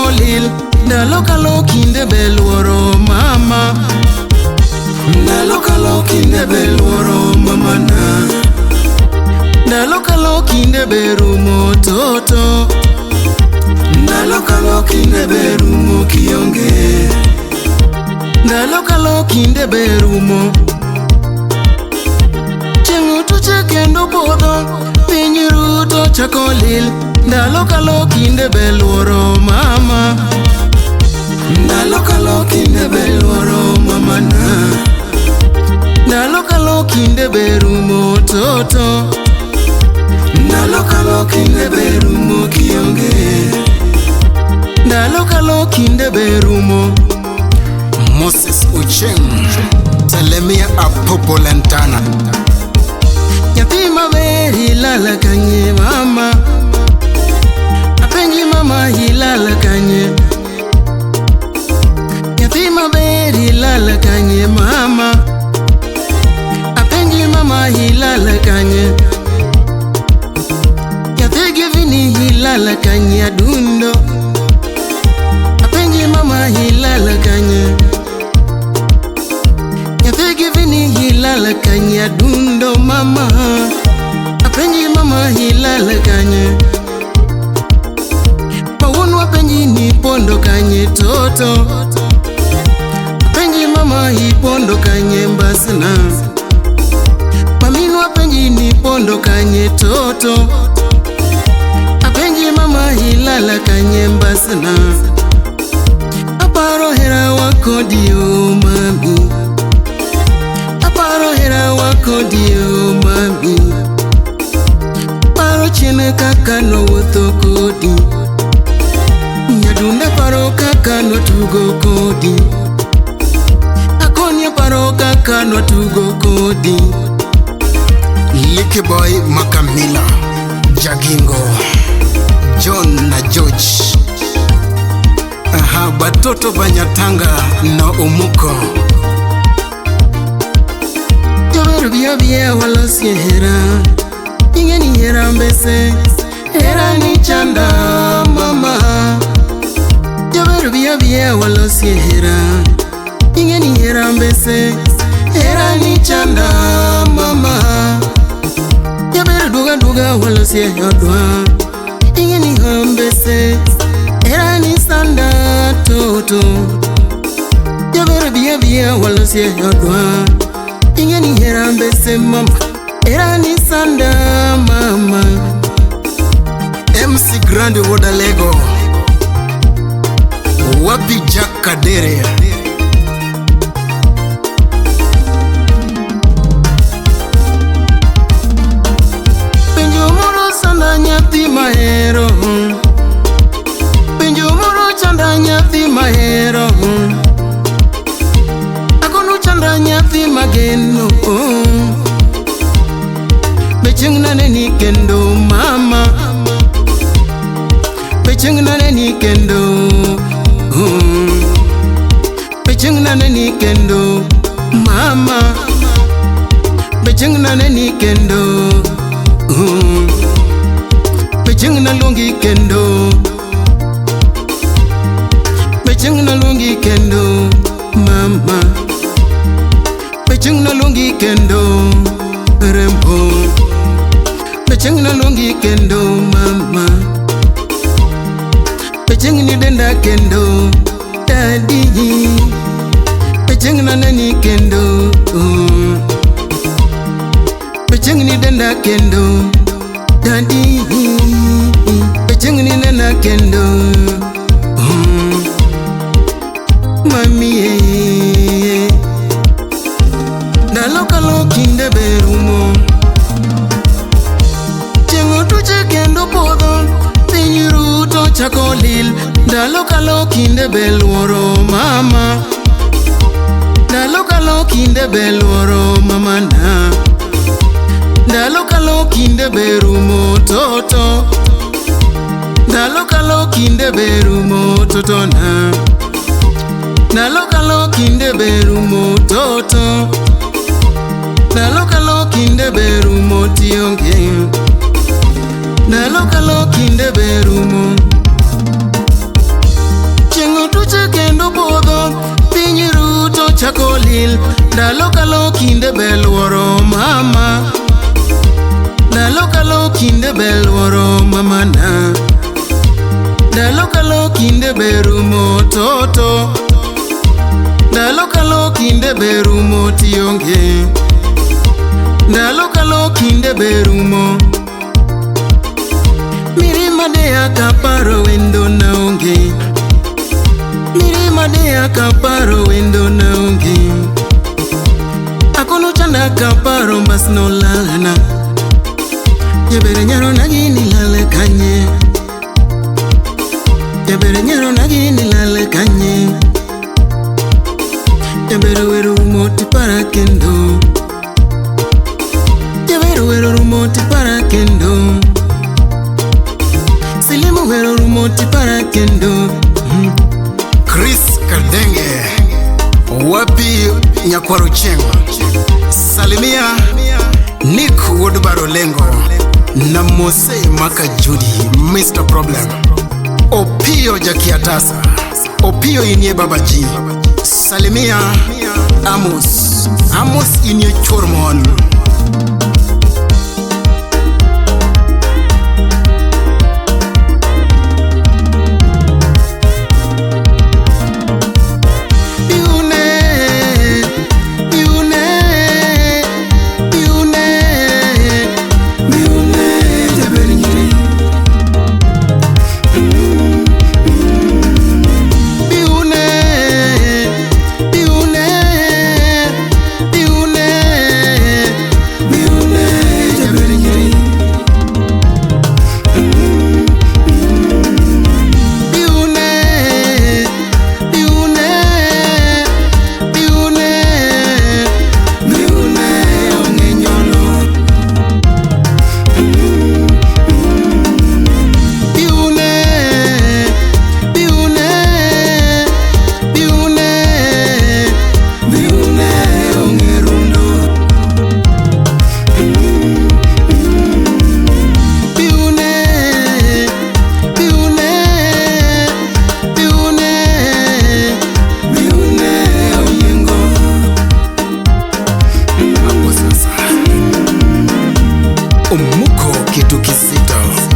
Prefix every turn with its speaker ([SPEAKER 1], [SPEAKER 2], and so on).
[SPEAKER 1] chako lil. Ndalo kalo kinde beluoro mama. Ndalo kalo kinde beluoro mama na. Ndalo kalo kinde berumo toto. Ndalo kalo kinde berumo kionge. Ndalo kalo kinde berumo. Chengu tuche kendo podho. Piny ruto chako lil. Ndalo kalo kinde beluoro mama. Ndalo kalo kinde beluoro mama na. Ndalo kalo kinde berumo toto. Ndalo kalo kinde berumo kionge. Ndalo kalo kinde berumo. Moses Ucheng Telemia Apopo Lentana. Nyathi maber hilala kanye mama. Apenji mama hilala kanye. Nyathi maber hilala kanye mama. Apenji mama hilala kanye. Nyathi givini hilala kanye adundo. Apenji mama hilala kanye. Nyathi givini hilala kanye adundo mama. Apenji mama hilala kanye. Pawunu apenji ni pondo kanye toto. Apenji mama hipondo kanye mbasna. Maminu apenji ni pondo kanye toto. Apenji mama hilala kanye mbasna. Aparo hera wako dio mami. Aparo hera wako dio mami. Paro chene kaka no wuotho kodi. Nyadunde paro kaka no tugo kodi. Akonya paro kaka no tugo kodi. Licky Boy Makamila Jagingo John na George. Aha, batoto banyatanga na umuko. Jaber biya biya wala siehera. Ingeni hera mbese. Hera ni chanda mama. Jaber biya biya wala siehera. Ingeni hera mbese. Hera ni chanda mama. Jaber duga duga wala siehera. Ingeni hera mbese. Hera ni sanda toto. Jaber biya biya wala siehera. Ingeni hera mbese mama. Hera ni sanda mama. MC Grand Woda Lego. Wapi Jack Kadere. Penjo moro sanda nyathi mahero. Penjo moro chanda nyathi mahero. Akonu chanda nyathi mageno. Becheng nane ni kendo mama. Becheng nane ni kendo. Becheng nane ni kendo mama. Becheng nane ni kendo. Becheng na lungi kendo. Becheng na lungi kendo mama. Becheng na lungi kendo rembo. Becheng na lungi kendo mama. Becheng ni denda kendo daddy. Becheng na nani kendo. Becheng ni denda kendo daddy. Becheng ni nana kendo mami. Ndalo kalo kinde berumo. Chengu tuche kendo podho. Piny ruto chako lil. Ndalo kalo kinde beluoro mama. Ndalo kalo kinde beluoro mama na. Ndalo kalo kinde berumo toto. Ndalo kalo kinde berumo toto na. Ndalo kalo kinde berumo toto. Ndalo kalo kinde berumo tionge. Ndalo kalo kinde berumo. chako lil. Ndalo kalo kinde beluoro mama. Ndalo kalo kinde beluoro mama na. Ndalo kalo kinde berumo toto. Ndalo kalo kinde berumo tionge. Ndalo kalo kinde berumo. Mirima de akaparo wendo naonge. Mirima de akaparo wendo naonge. Akono chanda akaparo mas no lalana. Yebere nyaro nagini lale kanye. Yebere nyaro nagini lale kanye. Yebere weru moti para kendo. Yebere weru moti para kendo. Silimu weru moti para kendo. Chris Kardenge, wapi Nyakwaro Chengo. Salimia Nick Wodubaro Lengo na Mose Maka Judy, Mr. Problem. Opio Jakiatasa, Opio inye babaji. Salimia Amos inye Chormon. Omuko kitu kisito.